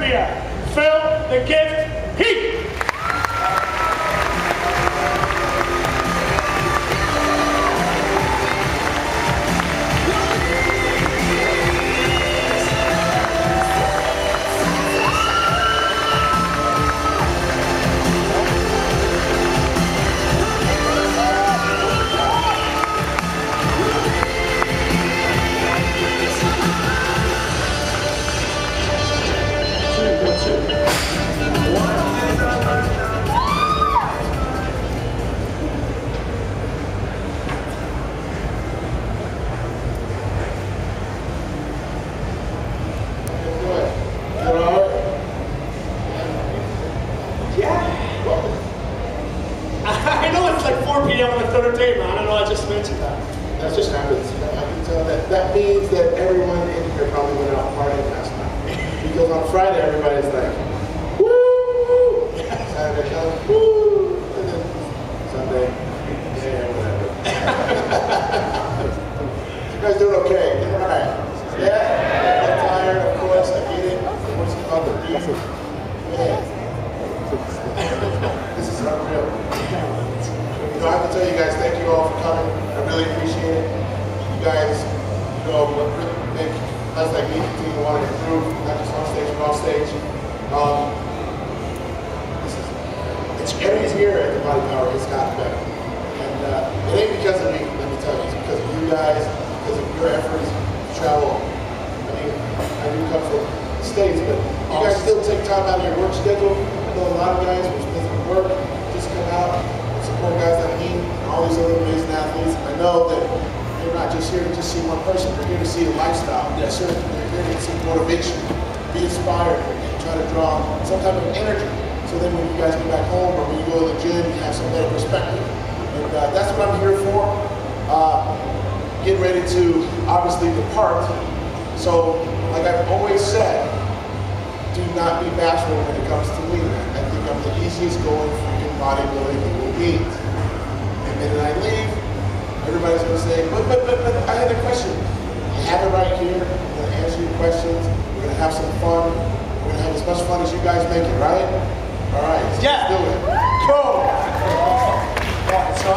Serbia, Phil the Gift Heath. That just happens. I can tell that. That means that everyone in here probably went out partying last night. Because on Friday, everybody's like, woo! Saturday comes, woo! And then Sunday, yeah, whatever. You guys doing okay? All right. Yeah? I'm tired, of course. I get it. What's it called? The beef. Yeah. This is unreal. I have to tell you guys, thank you all for coming. I really appreciate it. You guys, really make us like me continue to want to improve, not just on stage, but off stage. It's getting here at the Bodypower. It's gotten better. And it ain't because of me, let me tell you. It's because of you guys, because of your efforts to travel. I mean, I do come from the States, but you guys still take time out of your work schedule. I know a lot of guys who are busy with work, just come out. Support guys like me and all these other amazing athletes. I know that you're not just here to just see one person, you're here to see a lifestyle. Yes, sir. You're here to get some motivation, be inspired, and try to draw some type of energy. So then when you guys get back home or when you go to the gym, you have some better perspective. And that's what I'm here for. Getting ready to obviously depart. So, like I've always said, do not be bashful when it comes to me. I think I'm the easiest going freaking bodybuilding you will meet. And then I leave, everybody's gonna say, but I had a question. You have it right here. I'm gonna answer your questions. We're gonna have some fun. We're gonna have as much fun as you guys make it, right? All right, so yeah. Let's do it. Cool. Right, so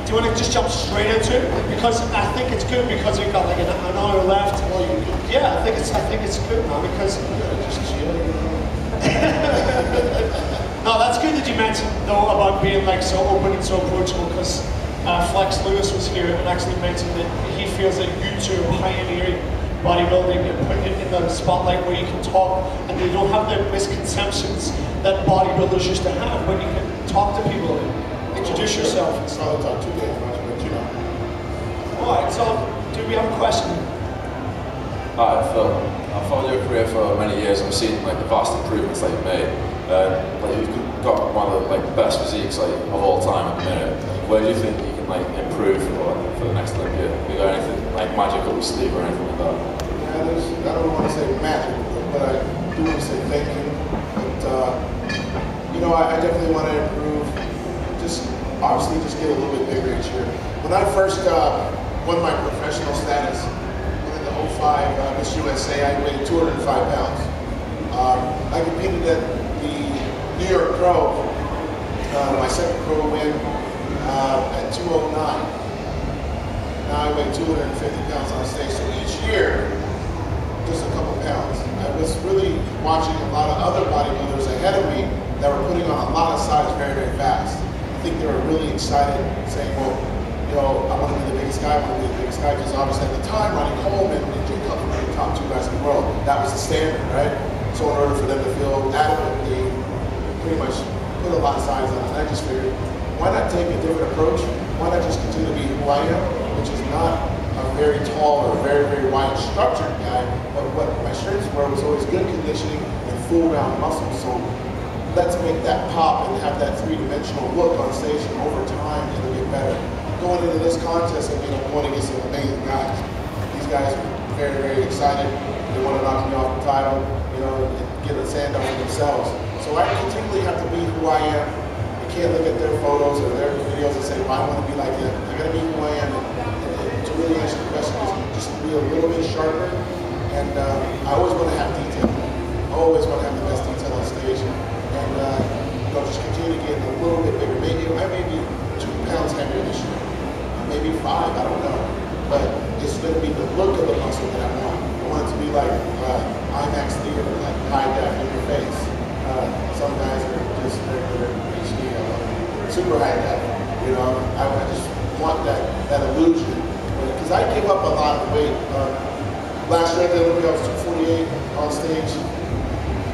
do you want to just jump straight into it? Because I think it's good because we've got like an hour left. Well, you can. Yeah, I think it's good, man, because Just chill. no, that's good that you mentioned though about being like so open and so approachable, because Flex Lewis was here and actually mentioned that he feels that you two are pioneering bodybuilding and putting it in the spotlight where you can talk and they don't have the misconceptions that bodybuilders used to have when you can talk to people and introduce yourself and stuff. I'll talk too damn much, but you know. Alright, so do we have a question? Hi, Phil. I've followed your career for many years. I've seen like the vast improvements that you've made. Like you've got one of the like best physiques like of all time at the minute. Where do you think you can like improve for the next Olympia? Have you got anything like magic up your sleeve or anything like that? Yeah, I don't want to say magic, but I do want to say thank you. But you know, I definitely want to improve. Just obviously, just get a little bit bigger each year. When I first won my professional status. 05 Miss USA, I weighed 205 pounds. I competed at the New York Pro, my second pro win at 209. Now I weigh 250 pounds on stage. So each year, just a couple pounds. I was really watching a lot of other bodybuilders ahead of me that were putting on a lot of size very, very fast. I think they were really excited, saying, well, you know, I want to be the biggest guy, I want to be the biggest guy, because obviously at the time, Ronnie Coleman and Jay Cutler were the top two guys in the world. That was the standard, right? So in order for them to feel adequate, they pretty much put a lot of size on it. And I just figured, why not take a different approach? Why not just continue to be who I am, which is not a very tall or very, very wide structured guy, but what my strengths were was always good conditioning and full round muscles. So let's make that pop and have that three-dimensional look on stage, and over time it'll get better. Going into this contest, I mean, I'm going against some amazing guys. These guys are very, very excited. They want to knock me off the title, you know, and get a stand up for themselves. So I continually have to be who I am. I can't look at their photos or their videos and say, I want to be like them. I got to be who I am. And to really answer the question, just be a little bit sharper. And I always want to have detail. I always want to have the actually at the Olympic, I was 248 on stage.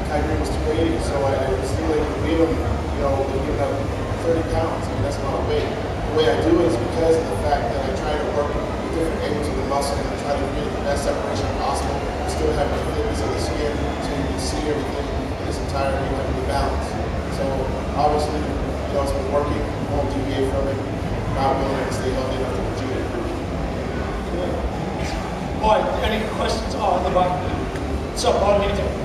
Kai Greene was 280, so I was still able to beat him, you know, giving up 30 pounds. I mean, that's not a weight. The way I do it is because of the fact that I try to work with different angles of the muscle and I try to get the best separation possible. I still have the thickness of the skin, so you can see everything in its entirety and have the balance. So obviously, you know, it's been working, won't deviate from it, not willing to stay healthy enough to continue to improve. Boy, any questions? Oh, in the back. What's up, Bob? How you doing?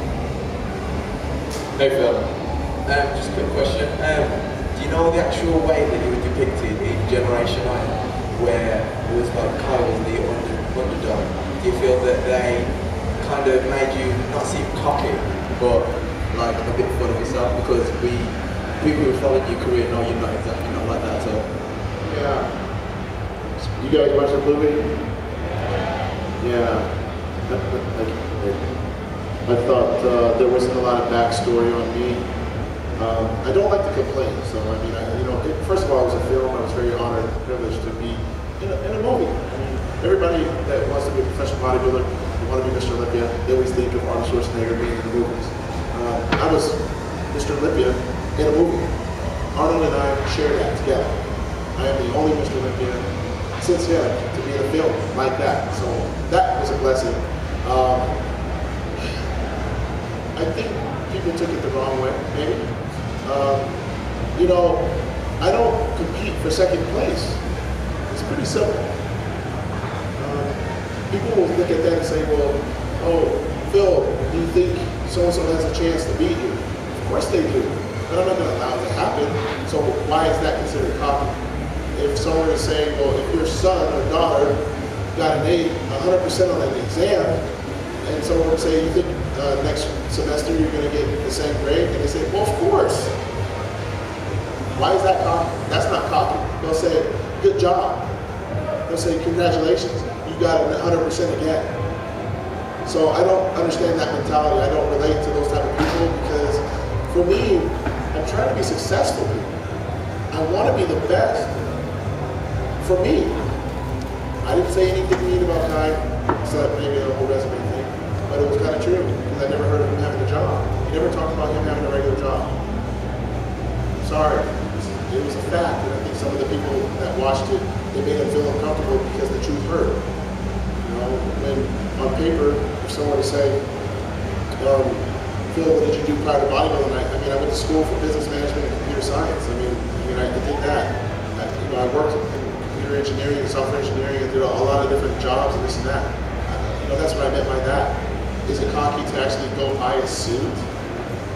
Hey Phil, just a quick question. Do you know the actual way that you were depicted in Generation 9, where it was like Kai was the underdog? Do you feel that they kind of made you not seem cocky, but like a bit full of yourself? Because people who followed your career know you're not exactly not like that at all. Yeah. You guys watch the movie? Yeah. I thought there wasn't a lot of backstory on me. I don't like to complain, so I mean, first of all, it was a film. I was very honored and privileged to be in a movie. I mean, everybody that wants to be a professional bodybuilder, they want to be Mr. Olympia, they always think of Arnold Schwarzenegger being in the movies. I was Mr. Olympia in a movie. Arnold and I shared that together. I am the only Mr. Olympia since then to be in a film like that. So that was a blessing. I think people took it the wrong way, maybe. You know, I don't compete for second place. It's pretty simple. People will look at that and say, well, oh, Phil, do you think so-and-so has a chance to beat you? Of course they do, but I'm not going to allow it to happen. So why is that considered cocky? If someone is saying, well, if your son or daughter got an 100% on an exam, and someone would say, you think next semester you're going to get the same grade? And they say, well, of course. Why is that cocky? That's not cocky. They'll say, good job. They'll say, congratulations, you got it 100% again. So I don't understand that mentality. I don't relate to those type of people because for me, I'm trying to be successful. I want to be the best. For me, I didn't say anything mean about Kai, except maybe a whole resume thing, but it was kind of true because I never heard of him having a job. He never talked about him having a regular job. Sorry, it was a fact, and I think some of the people that watched it, they made them feel uncomfortable because the truth hurt. You know, when on paper, if someone would say, Phil, what did you do prior to bodybuilding? I mean, I went to school for business management and computer science. I mean, I did that. I worked in computer engineering and software engineering and did a lot of different jobs and this and that. That's what I meant by that. Is it cocky to actually go buy a suit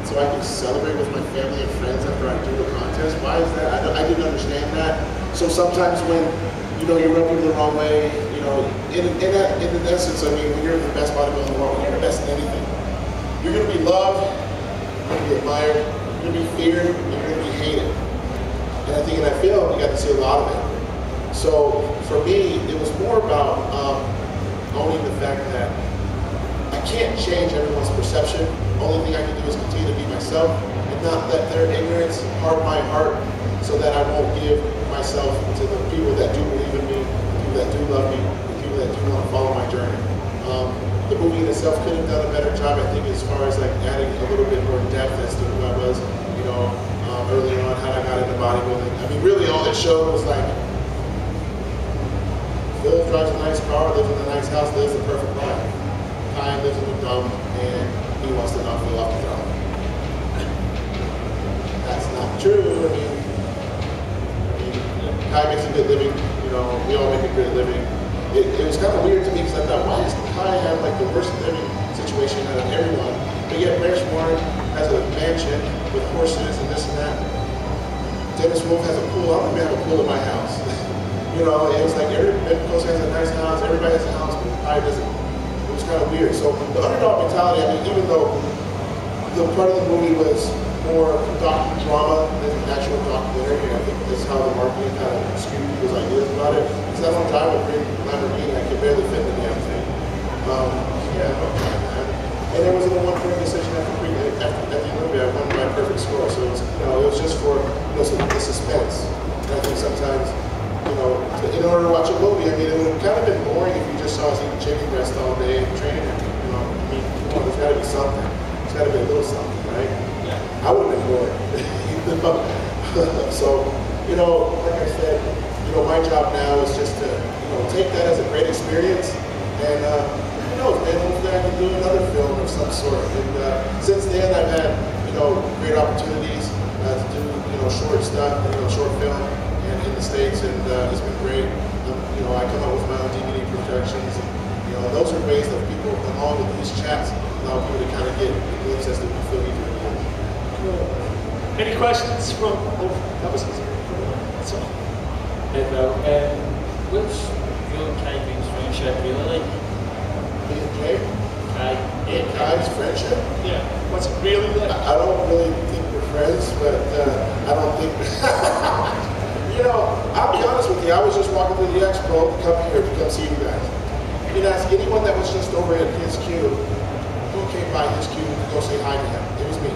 so I can celebrate with my family and friends after I do the contest? Why is that? I didn't understand that. So sometimes when you rub people the wrong way, in essence, I mean, when you're the best bodybuilder in the world, when you're the best in anything, you're going to be loved, you're going to be admired, you're going to be feared, and you're going to be hated. And I think in that film, you got to see a lot of it. So for me, it was more about owning the fact that I can't change everyone's perception. The only thing I can do is continue to be myself and not let their ignorance harden my heart so that I won't give myself to the people that do believe in me, the people that do love me, the people that do want to follow my journey. The movie in itself could have done a better job, I think, as far as like adding a little bit more depth as to who I was, early on, how I got into bodybuilding. I mean, really all it showed was like, Phil drives a nice car, lives in a nice house, lives a perfect life. Kai lives in a dump, and he wants to knock Phil off the throne. That's not true. I mean, Kai makes a good living, we all make a good living. It was kind of weird to me because I thought, why does Kai have like the worst living situation out of everyone? But yet Warren has a mansion with horses and this and that. Dennis Wolf has a pool. I don't even have a pool in my house. It was like everybody has a nice house, everybody has a house, but Kai doesn't. It was kind of weird. So the underdog mentality, I mean, even though the part of the movie was more drama than an actual documentary, I think that's how the marketing kind of skewed people's ideas about it. Because I don't drive a green Lamborghini, I can barely fit in the damn thing. And there was a one-point decision at the Olympia. I won my perfect score, so it was just for the suspense. And I think sometimes, in order to watch a movie, I mean, it would have kind of been boring if you just saw us eating chicken breast all day and training. you know, like I said, you know, my job now is just to, you know, take that as a great experience, and who knows, man, hopefully I can do another film of some sort. And since then, I've had, you know, great opportunities to do, you know, short stuff, you know, short film in the States, and it's been great. You know, I come up with my own DVD productions, and, you know, those are ways that people, along with these chats, allow people to kind of get a glimpse as to who Phil Heath really is. Cool. Any questions from, oh, that was easy. That's all. Hey Phil, what's your and Kai Greene's friendship really like? Me and Jay? Kai. Me and Kai's friendship? Yeah. What's it really like? I don't really think we're friends, but I don't think... You know, I'll be honest with you, I was just walking through the expo to come here to come see you guys. You can ask anyone that was just over at his queue, who came by his queue to go say hi to him. It was me.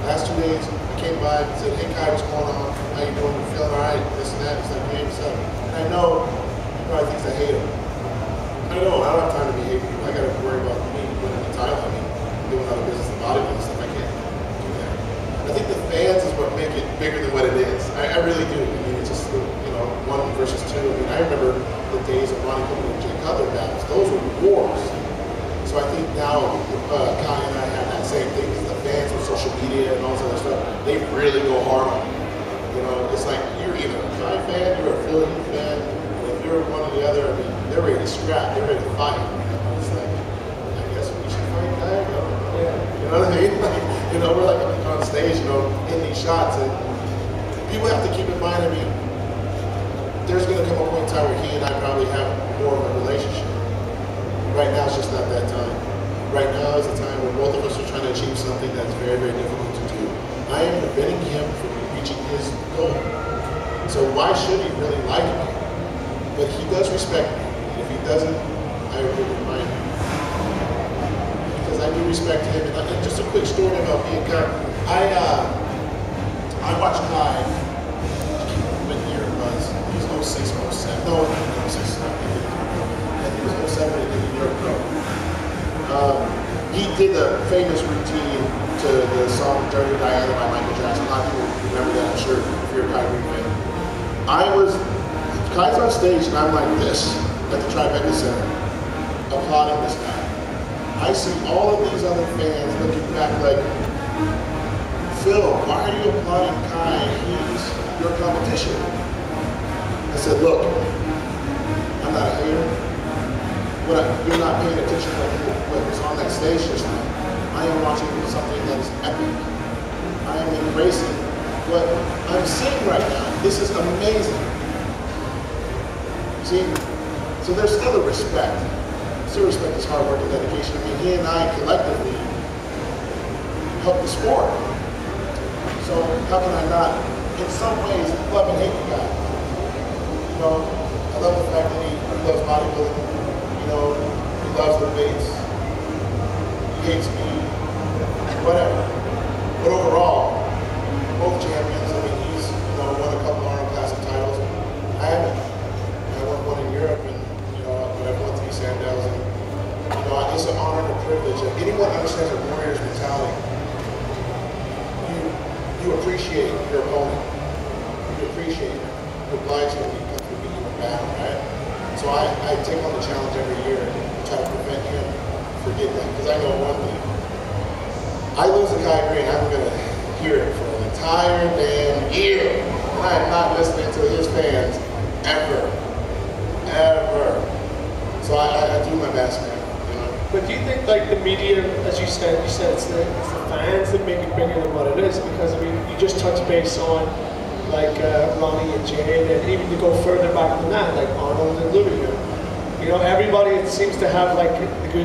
Last 2 days, I came by and said, hey Kai, what's going on? How you doing? You feeling all right? This and that. He's like, hey, what's up? And I know he probably thinks I hate him. I know, I don't have time to be hating people. I got to worry about me winning the title. I mean, doing other business and bodybuilding stuff. I can't do that. I think the fans is what make it bigger than what it is. I really do. I mean, it's just, you know, 1 versus 2. I mean, I remember the days of Ronnie Coleman and Jay Cutler battles. Those were wars. So I think now Kai and I have that same thing. The fans with social media and all this other stuff, they really go hard on it. You know, it's like you're either a Kai fan, you're a Philly fan, and if you're one or the other, I mean, they're ready to scrap, they're ready to fight. You know, it's like, I guess we should fight Kai. You know what I mean? Like, you know, we're like on stage, you know, in these shots, and people have to keep in mind, I mean, there's going to come a point in time where he and I probably have more of a relationship. Right now, it's just not that time. Right now is a time where both of us are trying to achieve something that's very, very difficult to do. I am preventing him from reaching his goal. So why should he really like me? But he does respect me. And if he doesn't, I would remind him. Because I do respect him. And just a quick story about me and Kai. I watched Kai, what year it was? It was 06, 07. No, 06, it was 07 in New York Pro. He did the famous routine to the song Dirty Diana by Michael Jackson. A lot of people remember that, I'm sure, if you're a Kai Greene fan. Kai's on stage and I'm like this at the Tribeca Center, applauding this guy. I see all of these other fans looking back like, Phil, why are you applauding Kai? He's your competition. I said, look, I'm not a hater. You're not paying attention to what was on that stage just now. I am watching something that is epic. I am embracing what I'm seeing right now. This is amazing. See? So there's still a respect. Still respect his hard work and dedication. I mean, he and I collectively help the sport. So how can I not, in some ways, love and hate the guy? You know, I love the fact that he loves bodybuilding. You know, he loves the weights. He hates me. Whatever. But overall, both champions. I mean, he's, you know, won a couple Arnold Classic titles. I haven't. I won one in Europe, and you know, but I've won 3 Sandals, and you know, it's an honor and a privilege. And anyone who understands a warrior's mentality, you appreciate your opponent. You appreciate him. You oblige him when he comes to beat you in battle, right? So I take on the challenge every year to try to prevent him from getting that, because I know one thing. I lose to Kai Greene, I'm going to hear it for an entire damn year. And I am not listening to his fans ever. Ever. So I do my best, man. You know? But do you think, like, the media, as you said it's the fans that make it bigger than what it is? Because, I mean, you just touched base on, like, Ronnie and Jay, and even to go further back than that, like Arnold and Louis. You know, everybody seems to have, like, the good